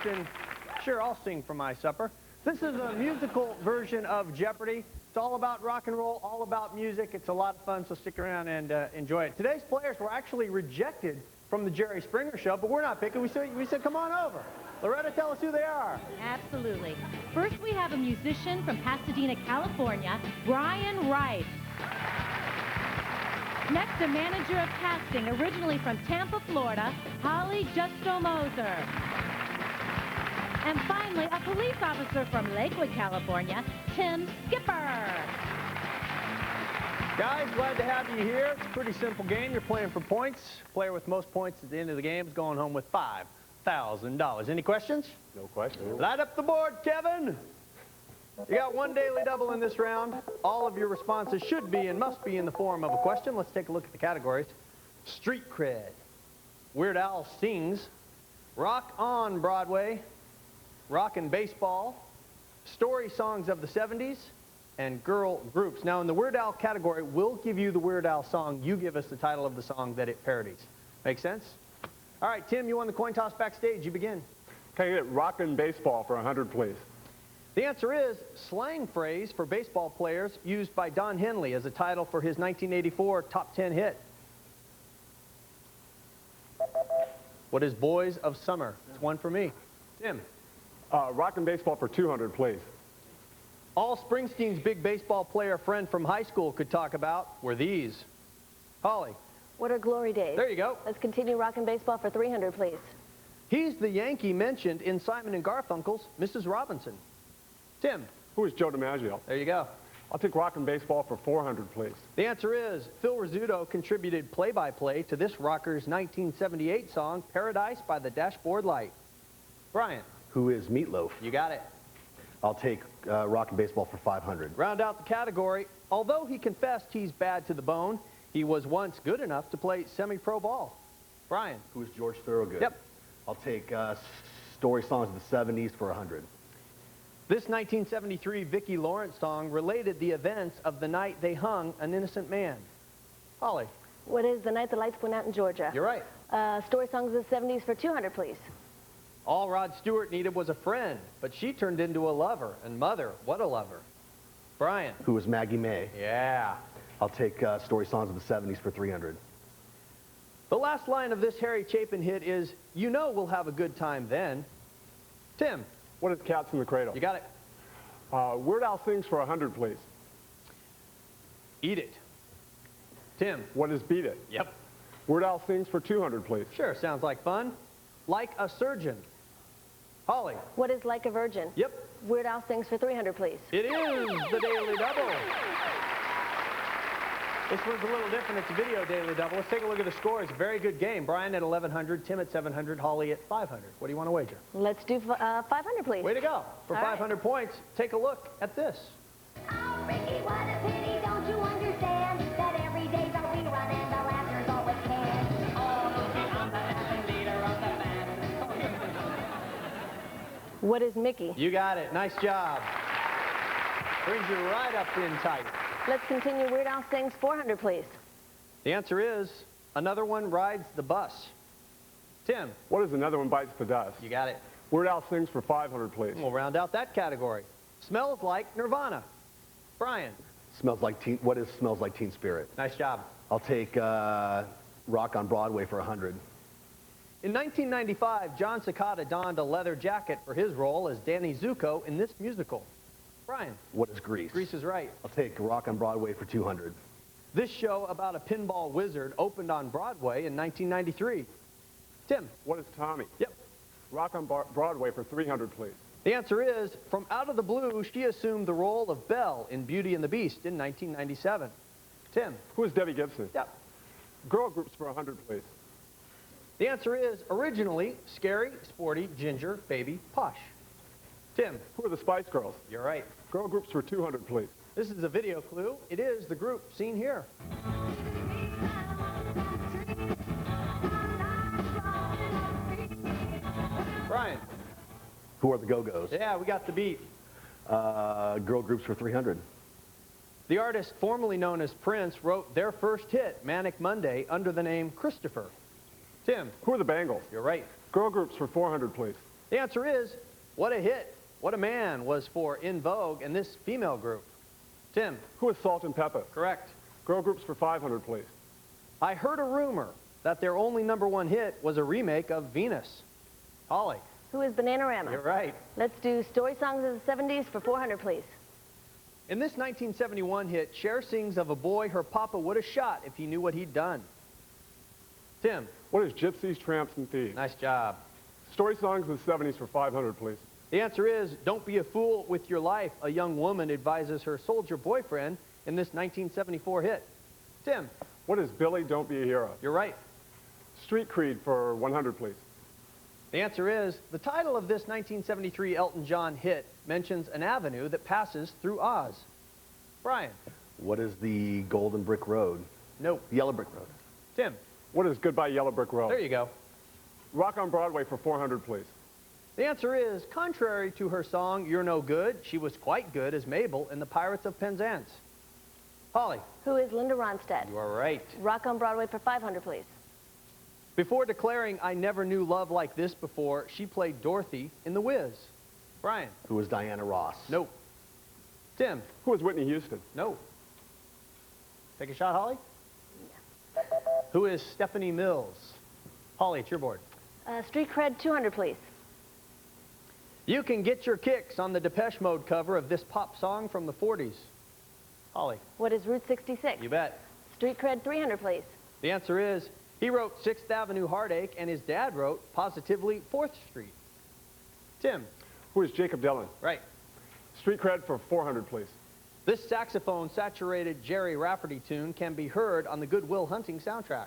question. Sure, I'll sing for my supper. This is a musical version of Jeopardy. It's all about rock and roll, all about music. It's a lot of fun, so stick around and enjoy it. Today's players were actually rejected from the Jerry Springer Show, but we're not picking. We said come on over. Loretta, tell us who they are. Absolutely. First, we have a musician from Pasadena, California, Brian Wright. Next, a manager of casting, originally from Tampa, Florida, Holly Justo-Moser. And finally, a police officer from Lakewood, California, Tim Skipper. Guys, glad to have you here. It's a pretty simple game. You're playing for points. Player with most points at the end of the game is going home with $5,000. Any questions? No questions. Light up the board, Kevin. You got one daily double in this round. All of your responses should be and must be in the form of a question. Let's take a look at the categories. Street cred. Weird Al sings. Rock on Broadway. Rock and baseball. Story songs of the 70s. And girl groups. Now, in the Weird Al category, we'll give you the Weird Al song. You give us the title of the song that it parodies. Make sense? All right, Tim, you won the coin toss backstage. You begin. Can I get rock and baseball for 100, please? The answer is slang phrase for baseball players used by Don Henley as a title for his 1984 top 10 hit. What is Boys of Summer? It's one for me. Tim. Rock and baseball for 200, please. All Springsteen's big baseball player friend from high school could talk about were these. Holly. What are glory days? There you go. Let's continue rock and baseball for 300, please. He's the Yankee mentioned in Simon and Garfunkel's Mrs. Robinson. Tim. Who is Joe DiMaggio? There you go. I'll take rock and baseball for 400, please. The answer is Phil Rizzuto contributed play-by-play to this rocker's 1978 song, Paradise by the Dashboard Light. Brian. Who is Meatloaf? You got it. I'll take rock and baseball for 500. Round out the category. Although he confessed he's bad to the bone, he was once good enough to play semi-pro ball. Brian. Who is George Thorogood? Yep. I'll take story songs of the 70s for 100. This 1973 Vicki Lawrence song related the events of the night they hung an innocent man. Holly. What is The Night the Lights Went Out in Georgia? You're right. Story songs of the 70s for 200, please. All Rod Stewart needed was a friend, but she turned into a lover. And mother, what a lover. Brian. Who is Maggie May? Yeah. I'll take story songs of the 70s for 300. The last line of this Harry Chapin hit is, you know we'll have a good time then. Tim. What is Cats in the Cradle? You got it. Weird Al sings for 100, please. Eat It. Tim. What is Beat It? Yep. Weird Al sings for 200, please. Sure, sounds like fun. Like a Surgeon. Holly. What is Like a Virgin? Yep. Weird Al sings for 300, please. It is the Daily Double. This one's a little different. It's a video Daily Double. Let's take a look at the scores. Very good game. Brian at 1,100, Tim at 700, Holly at 500. What do you want to wager? Let's do 500, please. Way to go. For All 500 points, take a look at this. Oh, Ricky, what a pity, don't you understand that every day's a rerun and the laughter's always canned? Oh, Lucy, I'm the dancing leader of the band. What is Mickey? You got it. Nice job. Brings you right up in tight. Let's continue Weird Al sings 400, please. The answer is Another One Rides the Bus. Tim. What is Another One Bites the Dust? You got it. Weird Al sings for 500, please. We'll round out that category. Smells Like Nirvana. Brian. What is Smells Like Teen Spirit? Nice job. I'll take rock on Broadway for 100. In 1995, John Cicada donned a leather jacket for his role as Danny Zuko in this musical. Brian. What is Grease? Grease is right. I'll take rock on Broadway for 200. This show about a pinball wizard opened on Broadway in 1993. Tim. What is Tommy? Yep. Rock on Broadway for 300, please. The answer is, from out of the blue, she assumed the role of Belle in Beauty and the Beast in 1997. Tim. Who is Debbie Gibson? Yep. Girl groups for 100, please. The answer is, originally, Scary, Sporty, Ginger, Baby, Posh. Tim. Who are the Spice Girls? You're right. Girl groups for 200, please. This is a video clue. It is the group seen here. Brian. Who are the Go-Go's? Yeah, we got the beat. Girl groups for 300. The artist formerly known as Prince wrote their first hit, Manic Monday, under the name Christopher. Tim. Who are the Bangles? You're right. Girl groups for 400, please. The answer is, What a Hit, What a Man was for In Vogue and this female group. Tim. Who is Salt and Pepper? Correct. Girl groups for 500, please. I heard a rumor that their only #1 hit was a remake of Venus. Holly. Who is Bananarama? You're right. Let's do story songs of the 70s for 400, please. In this 1971 hit, Cher sings of a boy her papa would have shot if he knew what he'd done. Tim. What is Gypsies, Tramps, and Thieves? Nice job. Story songs of the 70s for 500, please. The answer is, Don't Be a Fool with Your Life, a young woman advises her soldier boyfriend in this 1974 hit. Tim. What is Billy, Don't Be a Hero? You're right. Street Creed for 100, please. The answer is, the title of this 1973 Elton John hit mentions an avenue that passes through Oz. Brian. What is the Golden Brick Road? Nope. Yellow Brick Road. Tim. What is Goodbye Yellow Brick Road? There you go. Rock on Broadway for 400, please. The answer is, contrary to her song, You're No Good, she was quite good as Mabel in The Pirates of Penzance. Holly. Who is Linda Ronstadt? You are right. Rock on Broadway for 500, please. Before declaring I never knew love like this before, she played Dorothy in The Wiz. Brian. Who is Diana Ross? Nope. Tim. Who is Whitney Houston? No. Take a shot, Holly? Who is Stephanie Mills? Holly, it's your board. Street Cred 200, please. You can get your kicks on the Depeche Mode cover of this pop song from the 40s. Holly. What is Route 66? You bet. Street Cred 300, please. The answer is, he wrote 6th Avenue Heartache, and his dad wrote positively 4th Street. Tim. Who is Jacob Dylan? Right. Street Cred for 400, please. This saxophone-saturated Jerry Rafferty tune can be heard on the Good Will Hunting soundtrack.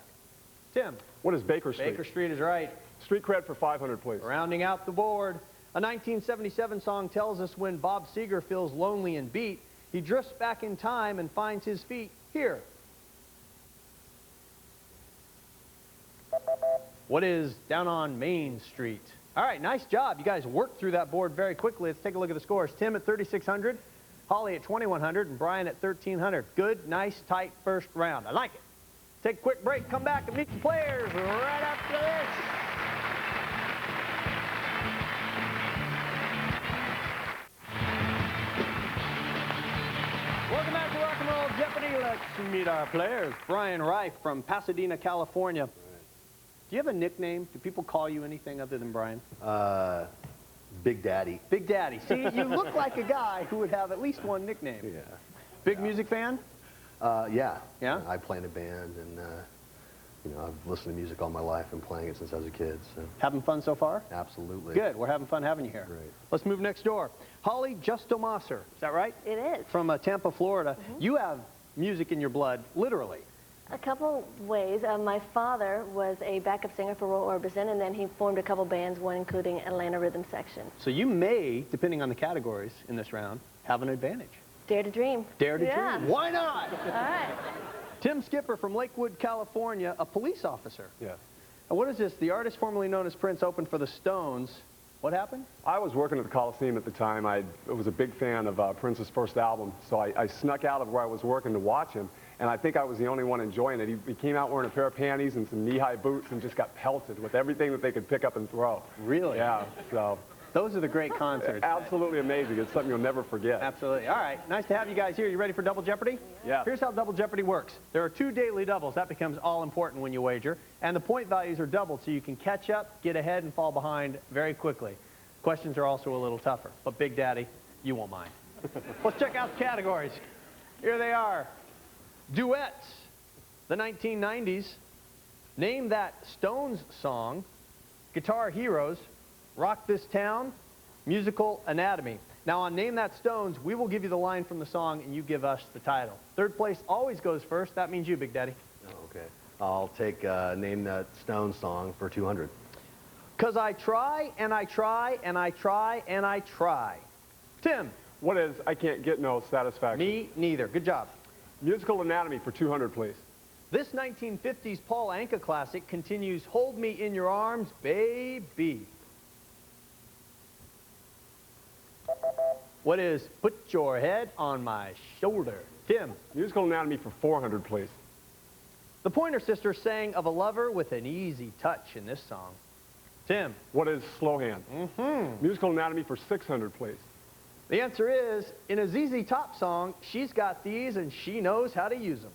Tim. What is Baker Street? Baker Street is right. Street Cred for 500, please. Rounding out the board, a 1977 song tells us when Bob Seger feels lonely and beat, he drifts back in time and finds his feet here. What is Down on Main Street? All right, nice job. You guys worked through that board very quickly. Let's take a look at the scores. Tim at 3,600, Holly at 2,100, and Brian at 1,300. Good, nice, tight first round. I like it. Take a quick break, come back and meet the players right after this. Welcome back to Rock and Roll Jeopardy. Let's meet our players. Brian Reif from Pasadena, California. Do you have a nickname? Do people call you anything other than Brian? Big Daddy. Big Daddy. See, you look like a guy who would have at least one nickname. Yeah. Big music fan? Yeah. Yeah? I play in a band, and you know, I've listened to music all my life and playing it since I was a kid. So Having fun so far? absolutely. Good. We're having fun having you here. Great. Let's move next door. Holly Justomasser. Is that right? It is. From Tampa, Florida. You have music in your blood, literally. A couple ways. My father was a backup singer for Roy Orbison, and then he formed a couple bands, one including Atlanta Rhythm Section. So you may, depending on the categories in this round, have an advantage. Dare to Dream. Dare to Yeah. dream. Why not? All right. Tim Skipper from Lakewood, California, a police officer. Yes. And what is this? The artist formerly known as Prince opened for the Stones. What happened? I was working at the Coliseum at the time. I was a big fan of Prince's first album, so I snuck out of where I was working to watch him, and I think I was the only one enjoying it. He came out wearing a pair of panties and some knee-high boots and just got pelted with everything that they could pick up and throw. Really? Yeah, so Those are the great concerts. absolutely amazing. It's something you'll never forget. Absolutely. All right. Nice to have you guys here. You ready for Double Jeopardy? Yeah. Here's how Double Jeopardy works. There are 2 daily doubles. That becomes all important when you wager. And the point values are doubled, so you can catch up, get ahead, and fall behind very quickly. Questions are also a little tougher. But Big Daddy, you won't mind. Let's check out the categories. Here they are. Duets. The 1990s. Name that Stones song. Guitar Heroes. Rock This Town. Musical Anatomy. Now on Name That Stones, we will give you the line from the song and you give us the title. Third place always goes first. That means you, Big Daddy. Oh, okay. I'll take Name That Stone song for 200. 'Cause I try and I try and I try and I try. Tim. What is I Can't Get No Satisfaction? Me neither. Good job. Musical Anatomy for 200, please. This 1950s Paul Anka classic continues Hold Me in Your Arms, Baby. What is Put Your Head on My Shoulder? Tim. Musical Anatomy for 400, please. The Pointer Sisters sang of a lover with an easy touch in this song. Tim. What is slow hand? Musical anatomy for 600, please. The answer is, in a ZZ Top song, she's got these and she knows how to use them.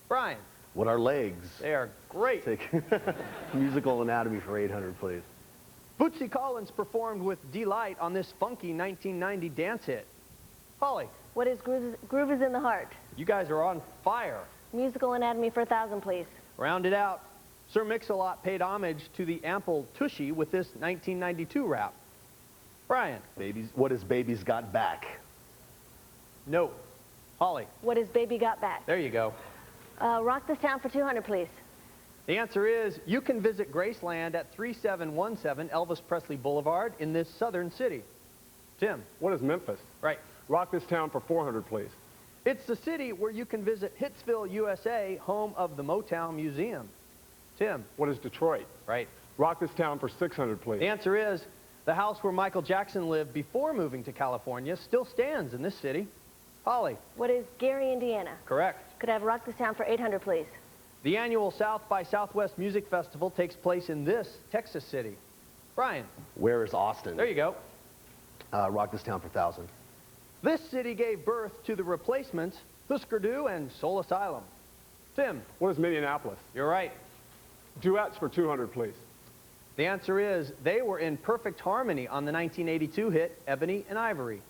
Brian. What are legs? They are great. Take musical anatomy for 800, please. Bootsy Collins performed with Delight on this funky 1990 dance hit. Holly. What is Groove is in the Heart? You guys are on fire. Musical anatomy for 1,000, please. Round it out. Sir Mix-a-Lot paid homage to the ample Tushy with this 1992 rap. Brian. What is Baby's Got Back? No. Holly. What is Baby Got Back? There you go. Rock This Town for 200, please. The answer is, you can visit Graceland at 3717 Elvis Presley Boulevard in this southern city. Tim. What is Memphis? Right. Rock this town for 400, please. It's the city where you can visit Hitsville, USA, home of the Motown Museum. Tim. What is Detroit? Right. Rock this town for 600, please. The answer is, the house where Michael Jackson lived before moving to California still stands in this city. Holly. What is Gary, Indiana? Correct. Could I have Rock This Town for 800, please? The annual South by Southwest Music Festival takes place in this Texas city. Brian. Where is Austin? There you go. Rock this town for 1,000. This city gave birth to the Replacements, Husker Du, and Soul Asylum. Tim. What is Minneapolis? You're right. Duets for 200, please. The answer is, they were in perfect harmony on the 1982 hit Ebony and Ivory.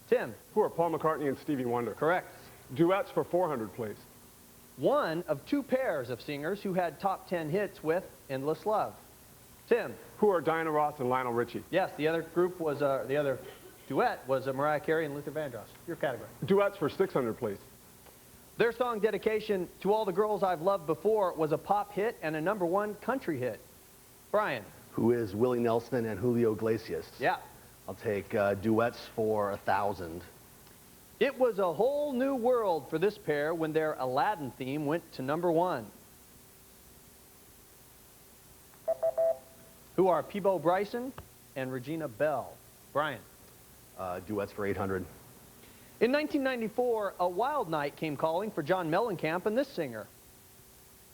Tim. Who are Paul McCartney and Stevie Wonder? Correct. Duets for 400, please. One of two pairs of singers who had top 10 hits with Endless Love. Tim. Who are Diana Ross and Lionel Richie? Yes, the other group was, the other duet was Mariah Carey and Luther Vandross. Your category. Duets for 600, please. Their song dedication, To All the Girls I've Loved Before, was a pop hit and a #1 country hit. Brian. Who is Willie Nelson and Julio Iglesias? Yeah. I'll take duets for 1,000. It was a whole new world for this pair when their Aladdin theme went to #1. Who are Peebo Bryson and Regina Bell. Brian. Duets for 800. In 1994, a wild night came calling for John Mellencamp and this singer.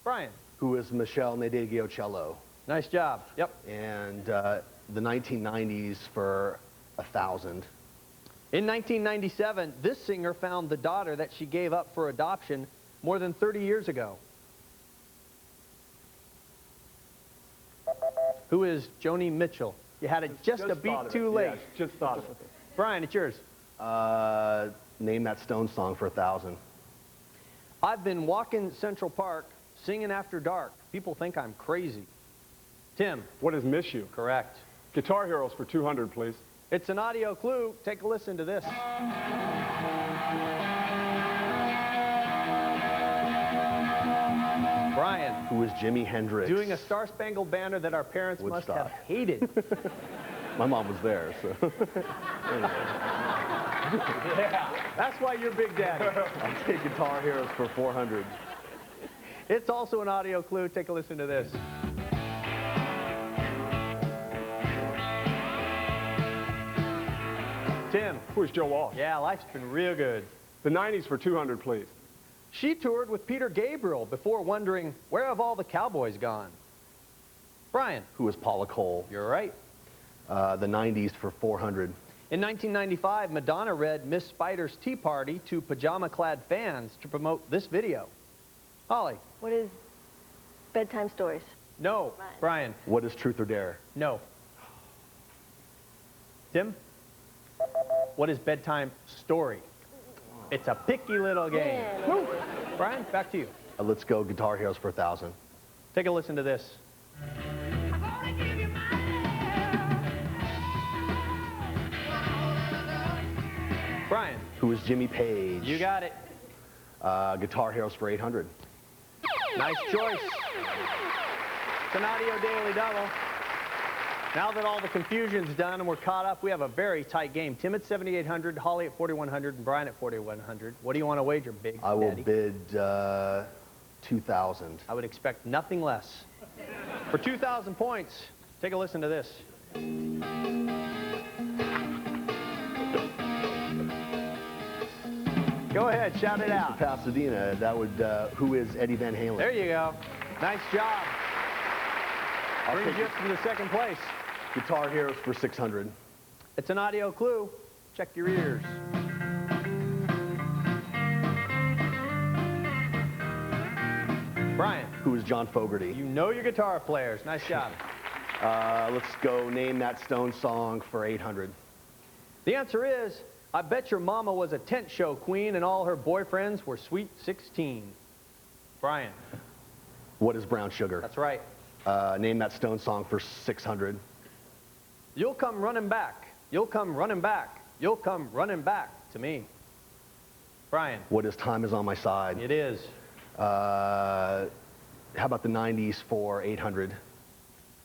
Brian. Who is Michelle Nadegiocello? Nice job. Yep. And the 1990s for 1,000. In 1997, this singer found the daughter that she gave up for adoption more than 30 years ago. Who is Joni Mitchell? You had it just a beat too late. Yes, just thought of it. Brian, it's yours. Name that Stone song for 1,000. I've been walking Central Park, singing after dark. People think I'm crazy. Tim. What is Miss You? Correct. Guitar Heroes for 200, please. It's an audio clue. Take a listen to this. Brian. Who is Jimi Hendrix? Doing a Star-Spangled Banner that our parents must Woodstock. have hated. My mom was there, so. Yeah, that's why you're Big Daddy. I'll take Guitar Heroes for 400. It's also an audio clue. Take a listen to this. Tim. Who is Joe Walsh? Yeah, life's been real good. The 90s for 200, please. She toured with Peter Gabriel before wondering, where have all the cowboys gone? Brian. Who is Paula Cole? You're right. The 90s for 400. In 1995, Madonna read Miss Spider's Tea Party to pajama-clad fans to promote this video. Holly. What is Bedtime Stories? No. Brian. What is Truth or Dare? No. Tim. What is Bedtime Story? It's a picky little game. Yeah. Brian, back to you. Let's go Guitar Heroes for 1,000. Take a listen to this. Brian. Who is Jimmy Page? You got it. Guitar Heroes for 800. Nice choice. It's an audio daily double. Now that all the confusion's done and we're caught up, we have a very tight game. Tim at 7,800, Holly at 4,100, and Brian at 4,100. What do you want to wager, Big I will Daddy? bid 2,000. I would expect nothing less. For 2,000 points, take a listen to this. Go ahead, shout it out. Pasadena, that would, who is Eddie Van Halen? There you go. Nice job. Brings you up to the second place. Guitar Heroes for 600. It's an audio clue. Check your ears. Brian. Who is John Fogerty? You know your guitar players. Nice job. Let's go Name That Stone Song for 800. The answer is, I bet your mama was a tent show queen and all her boyfriends were sweet 16. Brian. What is Brown Sugar? That's right. Name That Stone Song for 600. You'll come running back. You'll come running back. You'll come running back to me. Brian. What is Time Is On My Side? It is. How about the 90s for 800?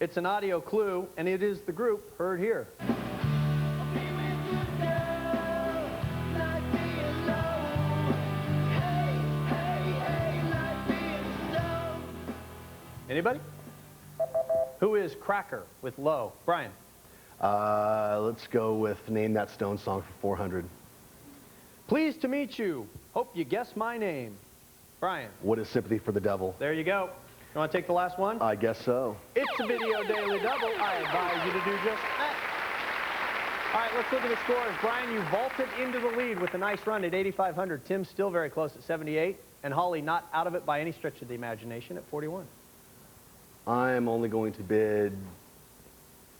It's an audio clue, and it is the group heard here. Anybody? Who is Cracker with Low? Brian. Let's go with Name That Stone Song for 400. Pleased to meet you. Hope you guess my name. Brian. What is Sympathy for the Devil? There you go. You want to take the last one? I guess so. It's a video daily double. I advise you to do just that. All right, let's look at the scores. Brian, you vaulted into the lead with a nice run at 8,500. Tim still very close at 78. And Holly not out of it by any stretch of the imagination at 41. I'm only going to bid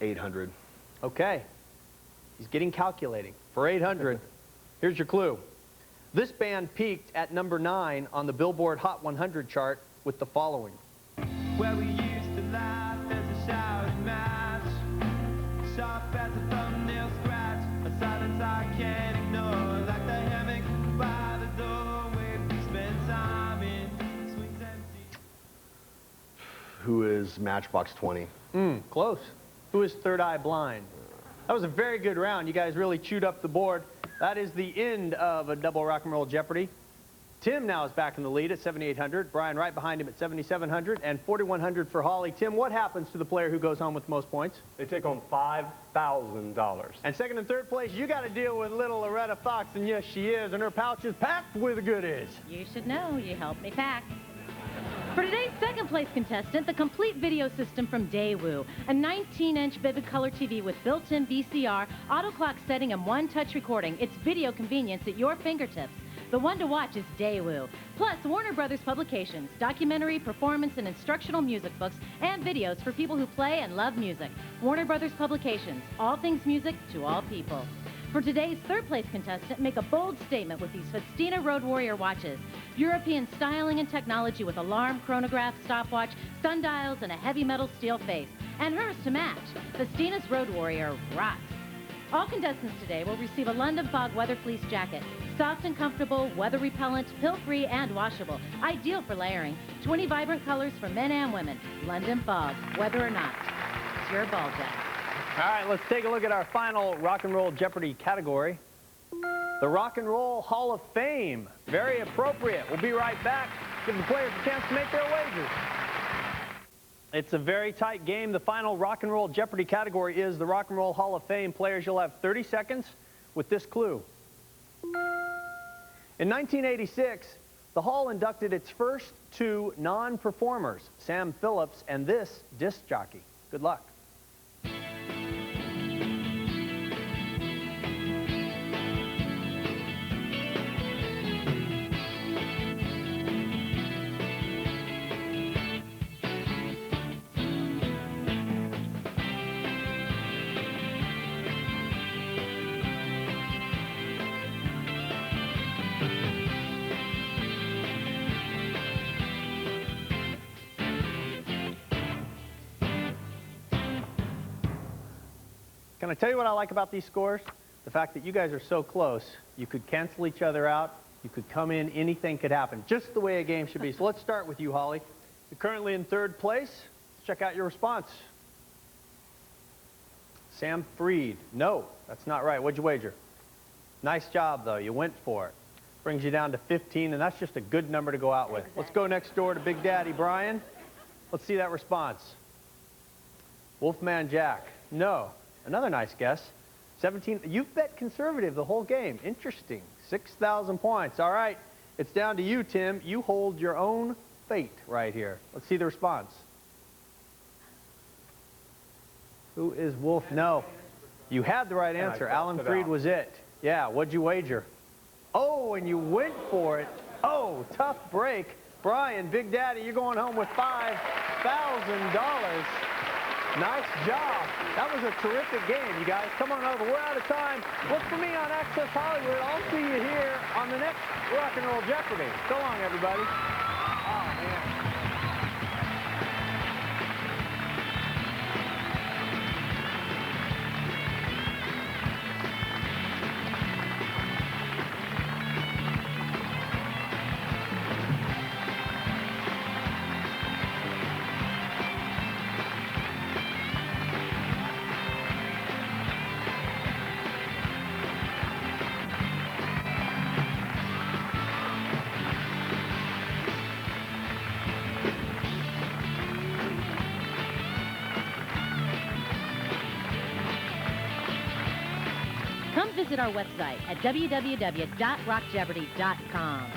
800. Okay. He's getting calculating. For 800, here's your clue. This band peaked at number 9 on the Billboard Hot 100 chart with the following. Where we used to laugh as a showered match, sharp as a thumbnail scratch, a silence I can't ignore, like the hammock by the doorway we spend time in, swings empty. Who is Matchbox 20? Close. Who is Third Eye Blind? That was a very good round. You guys really chewed up the board. That is the end of a double rock and roll Jeopardy. Tim now is back in the lead at 7,800. Brian right behind him at 7,700 and 4,100 for Holly. Tim, what happens to the player who goes home with the most points? They take home $5,000. And second and third place, you got to deal with little Loretta Fox, and yes, she is, and her pouch is packed with goodies. You should know. You helped me pack. For today's second place contestant, the complete video system from Daewoo, a 19-inch vivid color TV with built-in VCR, auto clock setting, and one-touch recording. It's video convenience at your fingertips. The one to watch is Daewoo. Plus, Warner Brothers Publications, documentary, performance, and instructional music books and videos for people who play and love music. Warner Brothers Publications, all things music to all people. For today's third place contestant, make a bold statement with these Festina Road Warrior watches. European styling and technology with alarm, chronograph, stopwatch, sundials, and a heavy metal steel face. And hers to match. Festina's Road Warrior rocks. All contestants today will receive a London Fog weather fleece jacket. Soft and comfortable, weather repellent, pill-free, and washable. Ideal for layering. 20 vibrant colors for men and women. London Fog, whether or not. It's your ball, Jack. All right, let's take a look at our final Rock and Roll Jeopardy category. The Rock and Roll Hall of Fame. Very appropriate. We'll be right back. Give the players a chance to make their wagers. It's a very tight game. The final Rock and Roll Jeopardy category is the Rock and Roll Hall of Fame. Players, you'll have 30 seconds with this clue. In 1986, the Hall inducted its first 2 non-performers, Sam Phillips and this disc jockey. Good luck. Can I tell you what I like about these scores? The fact that you guys are so close, you could cancel each other out, you could come in, anything could happen, just the way a game should be. So let's start with you, Holly. You're currently in third place. Let's check out your response. Sam Freed. No, that's not right. What'd you wager? Nice job, though. You went for it. Brings you down to 15, and that's just a good number to go out with. Let's go next door to Big Daddy Brian. Let's see that response. Wolfman Jack. No. Another nice guess. 17. You've bet conservative the whole game. Interesting. 6,000 points. All right. It's down to you, Tim. You hold your own fate right here. Let's see the response. Who is Wolf? No. You had the right And I answer. crossed Alan it Freed out. was it. Yeah, what'd you wager? Oh, and you went for it. Oh, tough break. Brian, Big Daddy, you're going home with $5,000. Nice job. That was a terrific game, you guys. Come on over. We're out of time. Look for me on Access Hollywood. I'll see you here on the next Rock and Roll Jeopardy. So long, everybody. Oh, man. Come visit our website at www.rockjeopardy.com.